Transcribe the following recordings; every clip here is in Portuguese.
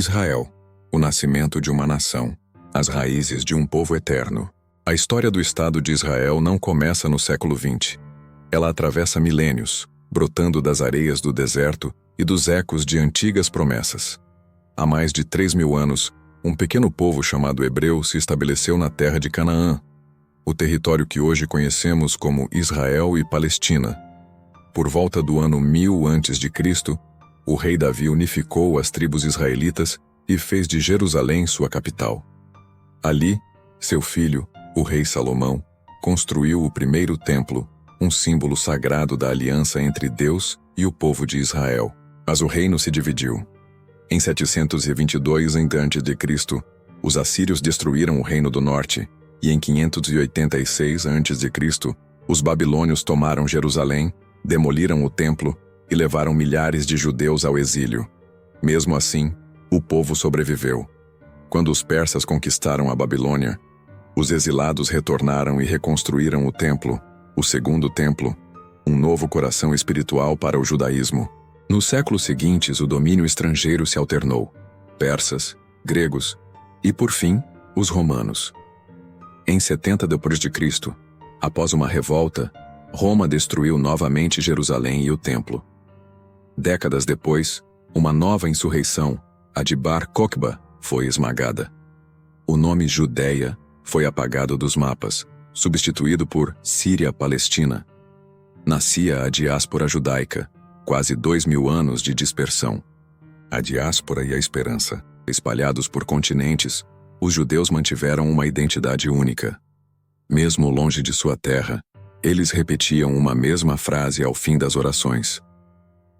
Israel, o nascimento de uma nação, as raízes de um povo eterno. A história do Estado de Israel não começa no século XX. Ela atravessa milênios, brotando das areias do deserto e dos ecos de antigas promessas. Há mais de 3.000 anos, um pequeno povo chamado Hebreu se estabeleceu na terra de Canaã, o território que hoje conhecemos como Israel e Palestina. Por volta do ano 1000 a.C., o rei Davi unificou as tribos israelitas e fez de Jerusalém sua capital. Ali, seu filho, o rei Salomão, construiu o primeiro templo, um símbolo sagrado da aliança entre Deus e o povo de Israel. Mas o reino se dividiu. Em 722 a.C., os assírios destruíram o reino do norte, e em 586 a.C., os babilônios tomaram Jerusalém, demoliram o templo e levaram milhares de judeus ao exílio. Mesmo assim, o povo sobreviveu. Quando os persas conquistaram a Babilônia, os exilados retornaram e reconstruíram o templo, o segundo templo, um novo coração espiritual para o judaísmo. Nos séculos seguintes, o domínio estrangeiro se alternou: persas, gregos e, por fim, os romanos. Em 70 d.C., após uma revolta, Roma destruiu novamente Jerusalém e o templo. Décadas depois, uma nova insurreição, a de Bar Kokhba, foi esmagada. O nome Judéia foi apagado dos mapas, substituído por Síria-Palestina. Nascia a diáspora judaica, quase 2.000 anos de dispersão. A diáspora e a esperança, espalhados por continentes, os judeus mantiveram uma identidade única. Mesmo longe de sua terra, eles repetiam uma mesma frase ao fim das orações.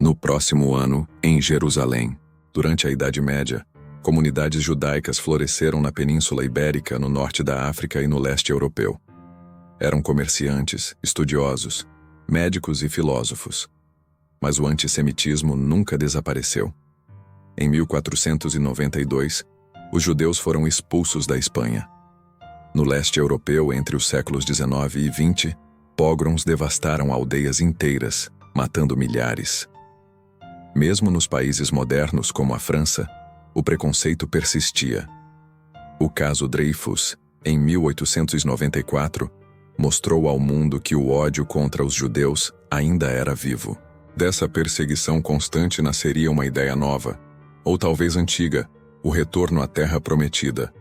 No próximo ano, em Jerusalém, durante a Idade Média, comunidades judaicas floresceram na Península Ibérica, no norte da África e no leste europeu. Eram comerciantes, estudiosos, médicos e filósofos. Mas o antissemitismo nunca desapareceu. Em 1492, os judeus foram expulsos da Espanha. No leste europeu, entre os séculos XIX e XX, pogroms devastaram aldeias inteiras, matando milhares. Mesmo nos países modernos como a França, o preconceito persistia. O caso Dreyfus, em 1894, mostrou ao mundo que o ódio contra os judeus ainda era vivo. Dessa perseguição constante nasceria uma ideia nova, ou talvez antiga: o retorno à Terra Prometida.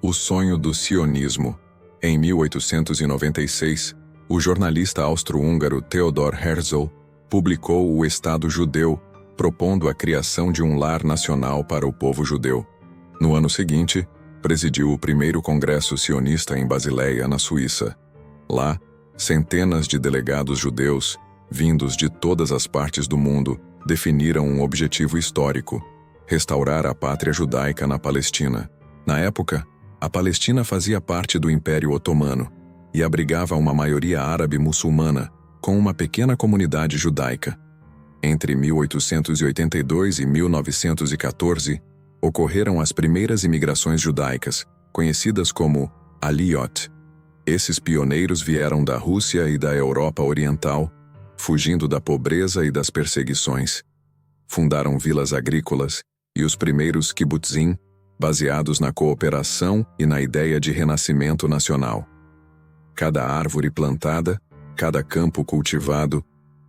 O sonho do sionismo. Em 1896, o jornalista austro-húngaro Theodor Herzl publicou O Estado Judeu, propondo a criação de um lar nacional para o povo judeu. No ano seguinte, presidiu o primeiro congresso sionista em Basileia, na Suíça. Lá, centenas de delegados judeus, vindos de todas as partes do mundo, definiram um objetivo histórico: restaurar a pátria judaica na Palestina. Na época, a Palestina fazia parte do Império Otomano e abrigava uma maioria árabe muçulmana, com uma pequena comunidade judaica. Entre 1882 e 1914, ocorreram as primeiras imigrações judaicas, conhecidas como Aliyot. Esses pioneiros vieram da Rússia e da Europa Oriental, fugindo da pobreza e das perseguições. Fundaram vilas agrícolas e os primeiros kibbutzim, baseados na cooperação e na ideia de renascimento nacional. Cada árvore plantada, cada campo cultivado,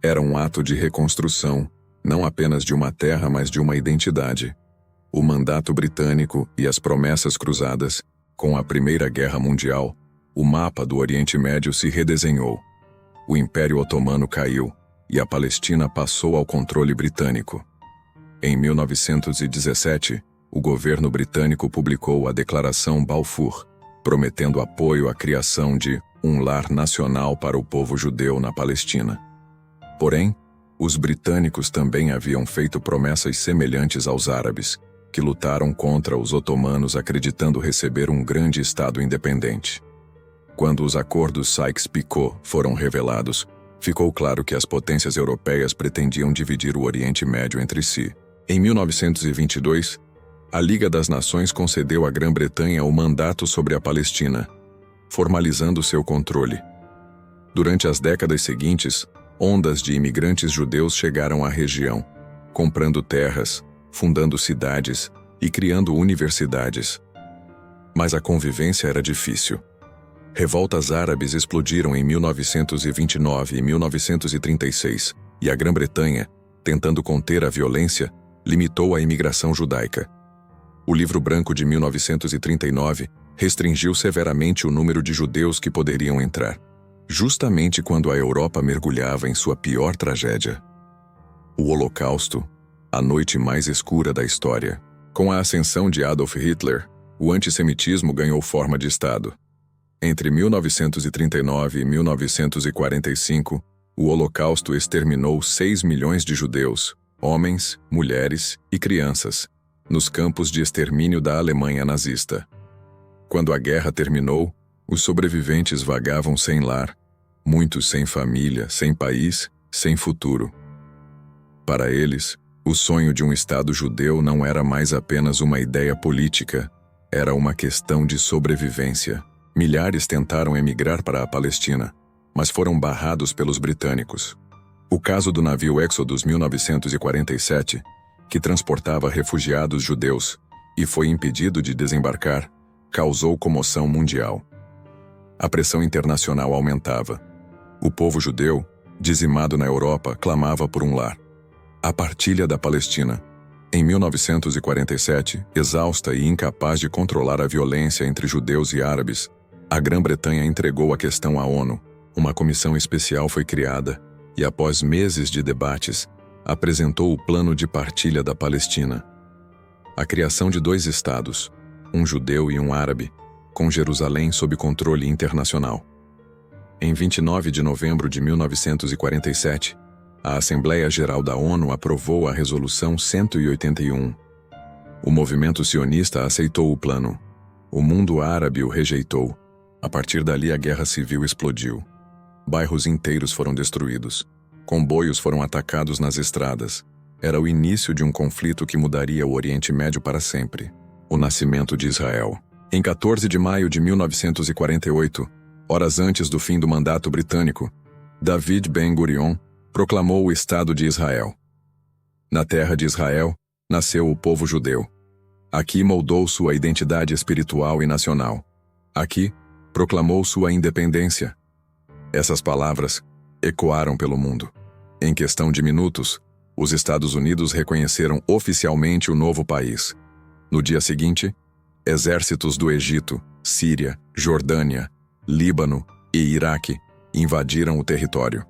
era um ato de reconstrução, não apenas de uma terra, mas de uma identidade. O mandato britânico e as promessas cruzadas, com a Primeira Guerra Mundial, o mapa do Oriente Médio se redesenhou. O Império Otomano caiu e a Palestina passou ao controle britânico. Em 1917, o governo britânico publicou a Declaração Balfour, prometendo apoio à criação de um lar nacional para o povo judeu na Palestina. Porém, os britânicos também haviam feito promessas semelhantes aos árabes, que lutaram contra os otomanos acreditando receber um grande Estado independente. Quando os acordos Sykes-Picot foram revelados, ficou claro que as potências europeias pretendiam dividir o Oriente Médio entre si. Em 1922, a Liga das Nações concedeu à Grã-Bretanha o mandato sobre a Palestina, formalizando seu controle. Durante as décadas seguintes, ondas de imigrantes judeus chegaram à região, comprando terras, fundando cidades e criando universidades. Mas a convivência era difícil. Revoltas árabes explodiram em 1929 e 1936, e a Grã-Bretanha, tentando conter a violência, limitou a imigração judaica. O Livro Branco de 1939 restringiu severamente o número de judeus que poderiam entrar, justamente quando a Europa mergulhava em sua pior tragédia. O Holocausto, a noite mais escura da história. Com a ascensão de Adolf Hitler, o antissemitismo ganhou forma de Estado. Entre 1939 e 1945, o Holocausto exterminou 6 milhões de judeus, homens, mulheres e crianças, nos campos de extermínio da Alemanha nazista. Quando a guerra terminou, os sobreviventes vagavam sem lar, muitos sem família, sem país, sem futuro. Para eles, o sonho de um Estado judeu não era mais apenas uma ideia política, era uma questão de sobrevivência. Milhares tentaram emigrar para a Palestina, mas foram barrados pelos britânicos. O caso do navio Exodus 1947, que transportava refugiados judeus e foi impedido de desembarcar, causou comoção mundial. A pressão internacional aumentava. O povo judeu, dizimado na Europa, clamava por um lar. A partilha da Palestina. Em 1947, exausta e incapaz de controlar a violência entre judeus e árabes, a Grã-Bretanha entregou a questão à ONU. Uma comissão especial foi criada e, após meses de debates, apresentou o plano de partilha da Palestina. A criação de 2 estados, um judeu e um árabe, com Jerusalém sob controle internacional. Em 29 de novembro de 1947, a Assembleia Geral da ONU aprovou a Resolução 181. O movimento sionista aceitou o plano. O mundo árabe o rejeitou. A partir dali, a guerra civil explodiu. Bairros inteiros foram destruídos. Comboios foram atacados nas estradas. Era o início de um conflito que mudaria o Oriente Médio para sempre. O nascimento de Israel. Em 14 de maio de 1948, horas antes do fim do mandato britânico, David Ben-Gurion proclamou o Estado de Israel. Na terra de Israel, nasceu o povo judeu. Aqui moldou sua identidade espiritual e nacional. Aqui, proclamou sua independência. Essas palavras ecoaram pelo mundo. Em questão de minutos, os Estados Unidos reconheceram oficialmente o novo país. No dia seguinte, exércitos do Egito, Síria, Jordânia, Líbano e Iraque invadiram o território.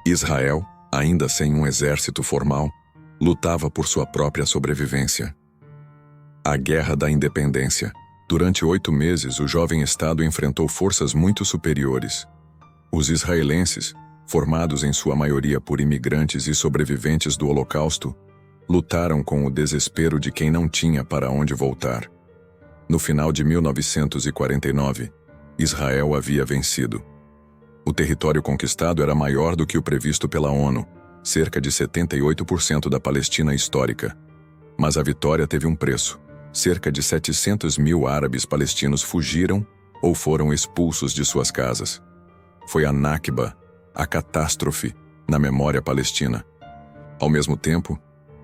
Israel, ainda sem um exército formal, lutava por sua própria sobrevivência. A Guerra da Independência. Durante 8 meses, o jovem Estado enfrentou forças muito superiores. Os israelenses, formados em sua maioria por imigrantes e sobreviventes do Holocausto, lutaram com o desespero de quem não tinha para onde voltar. No final de 1949, Israel havia vencido. O território conquistado era maior do que o previsto pela ONU, cerca de 78% da Palestina histórica. Mas a vitória teve um preço. Cerca de 700 mil árabes palestinos fugiram ou foram expulsos de suas casas. Foi a Nakba, a catástrofe, na memória palestina. Ao mesmo tempo,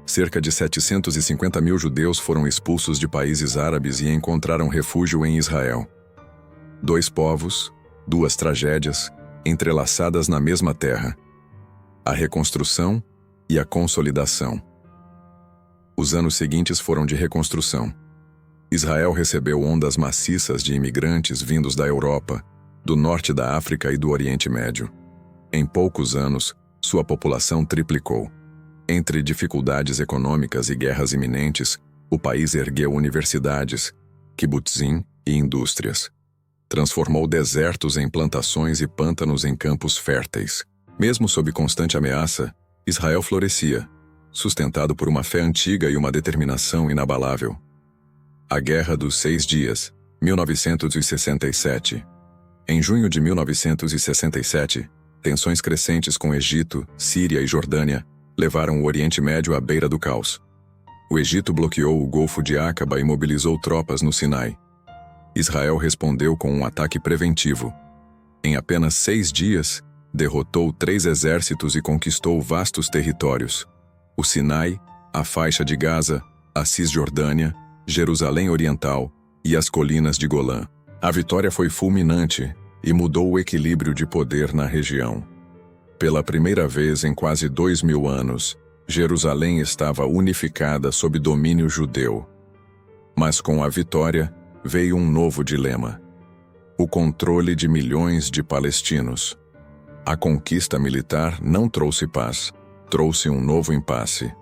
cerca de 750 mil judeus foram expulsos de países árabes e encontraram refúgio em Israel. 2 povos, 2 tragédias, entrelaçadas na mesma terra. A reconstrução e a consolidação. Os anos seguintes foram de reconstrução. Israel recebeu ondas maciças de imigrantes vindos da Europa, do norte da África e do Oriente Médio. Em poucos anos, sua população triplicou. Entre dificuldades econômicas e guerras iminentes, o país ergueu universidades, kibbutzim e indústrias. Transformou desertos em plantações e pântanos em campos férteis. Mesmo sob constante ameaça, Israel florescia, sustentado por uma fé antiga e uma determinação inabalável. A Guerra dos 6 Dias, 1967. Em junho de 1967, tensões crescentes com Egito, Síria e Jordânia levaram o Oriente Médio à beira do caos. O Egito bloqueou o Golfo de Aqaba e mobilizou tropas no Sinai. Israel respondeu com um ataque preventivo. Em apenas 6 dias, derrotou 3 exércitos e conquistou vastos territórios: o Sinai, a faixa de Gaza, a Cisjordânia Jerusalém Oriental e as colinas de Golã. A vitória foi fulminante e mudou o equilíbrio de poder na região. Pela primeira vez em quase 2000 anos, Jerusalém estava unificada sob domínio judeu. Mas com a vitória, veio um novo dilema: o controle de milhões de palestinos. A conquista militar não trouxe paz, trouxe um novo impasse: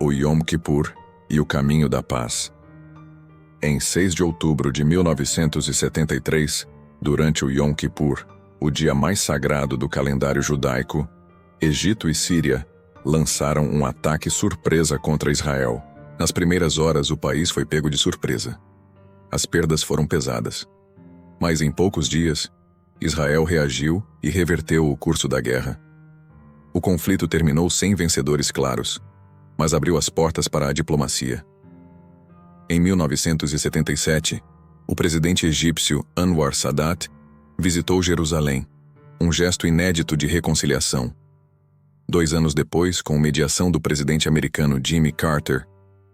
o Yom Kippur e o caminho da paz. Em 6 de outubro de 1973, durante o Yom Kippur, o dia mais sagrado do calendário judaico, Egito e Síria lançaram um ataque surpresa contra Israel. Nas primeiras horas, o país foi pego de surpresa. As perdas foram pesadas. Mas em poucos dias, Israel reagiu e reverteu o curso da guerra. O conflito terminou sem vencedores claros, mas abriu as portas para a diplomacia. Em 1977, o presidente egípcio Anwar Sadat visitou Jerusalém, um gesto inédito de reconciliação. 2 anos depois, com mediação do presidente americano Jimmy Carter,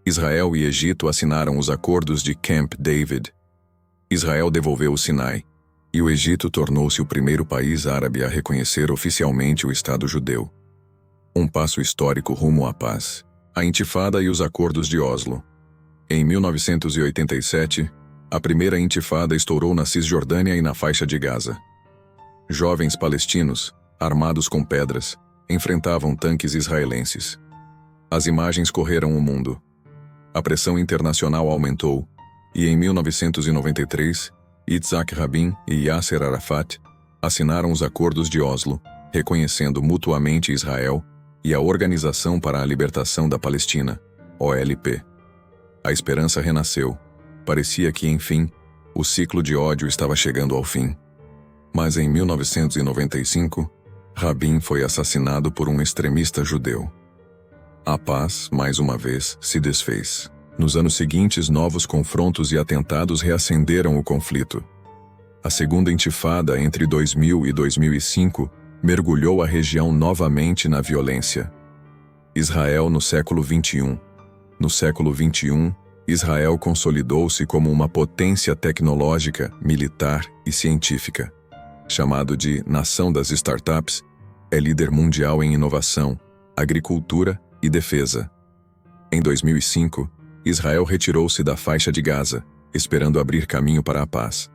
Israel e Egito assinaram os acordos de Camp David. Israel devolveu o Sinai, e o Egito tornou-se o primeiro país árabe a reconhecer oficialmente o Estado judeu. Um passo histórico rumo à paz. A Intifada e os Acordos de Oslo. Em 1987, a primeira Intifada estourou na Cisjordânia e na faixa de Gaza. Jovens palestinos, armados com pedras, enfrentavam tanques israelenses. As imagens correram o mundo. A pressão internacional aumentou, e em 1993, Yitzhak Rabin e Yasser Arafat assinaram os Acordos de Oslo, reconhecendo mutuamente Israel e a Organização para a Libertação da Palestina, OLP. A esperança renasceu. Parecia que, enfim, o ciclo de ódio estava chegando ao fim. Mas em 1995, Rabin foi assassinado por um extremista judeu. A paz, mais uma vez, se desfez. Nos anos seguintes, novos confrontos e atentados reacenderam o conflito. A segunda intifada, entre 2000 e 2005, mergulhou a região novamente na violência. Israel no século XXI. No século XXI, Israel consolidou-se como uma potência tecnológica, militar e científica. Chamado de Nação das Startups, é líder mundial em inovação, agricultura e defesa. Em 2005, Israel retirou-se da faixa de Gaza, esperando abrir caminho para a paz.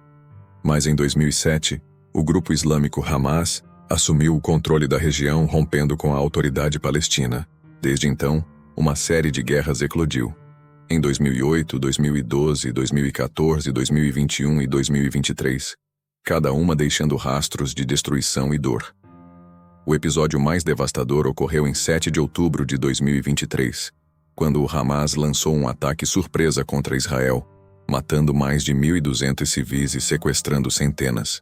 Mas em 2007, o grupo islâmico Hamas assumiu o controle da região, rompendo com a autoridade palestina. Desde então, uma série de guerras eclodiu. Em 2008, 2012, 2014, 2021 e 2023, cada uma deixando rastros de destruição e dor. O episódio mais devastador ocorreu em 7 de outubro de 2023, quando o Hamas lançou um ataque surpresa contra Israel, matando mais de 1.200 civis e sequestrando centenas.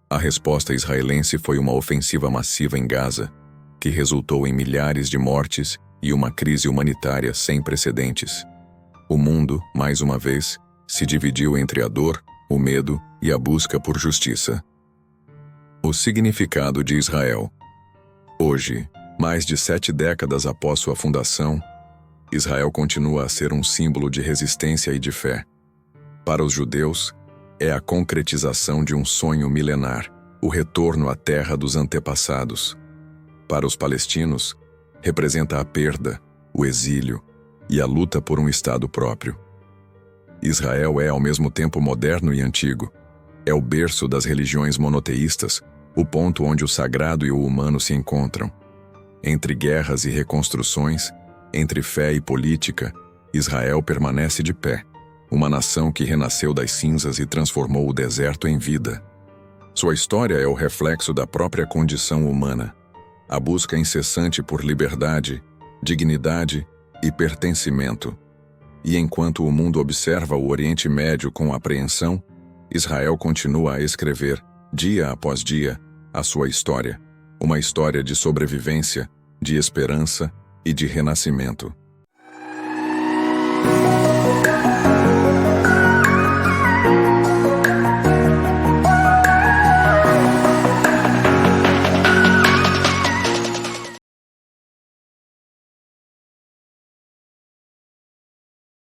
A resposta israelense foi uma ofensiva massiva em Gaza, que resultou em milhares de mortes e uma crise humanitária sem precedentes. O mundo, mais uma vez, se dividiu entre a dor, o medo e a busca por justiça. O significado de Israel. Hoje, mais de 7 décadas após sua fundação, Israel continua a ser um símbolo de resistência e de fé. Para os judeus, é a concretização de um sonho milenar, o retorno à terra dos antepassados. Para os palestinos, representa a perda, o exílio e a luta por um Estado próprio. Israel é ao mesmo tempo moderno e antigo. É o berço das religiões monoteístas, o ponto onde o sagrado e o humano se encontram. Entre guerras e reconstruções, entre fé e política, Israel permanece de pé, uma nação que renasceu das cinzas e transformou o deserto em vida. Sua história é o reflexo da própria condição humana, a busca incessante por liberdade, dignidade e pertencimento. E enquanto o mundo observa o Oriente Médio com apreensão, Israel continua a escrever, dia após dia, a sua história, uma história de sobrevivência, de esperança e de renascimento.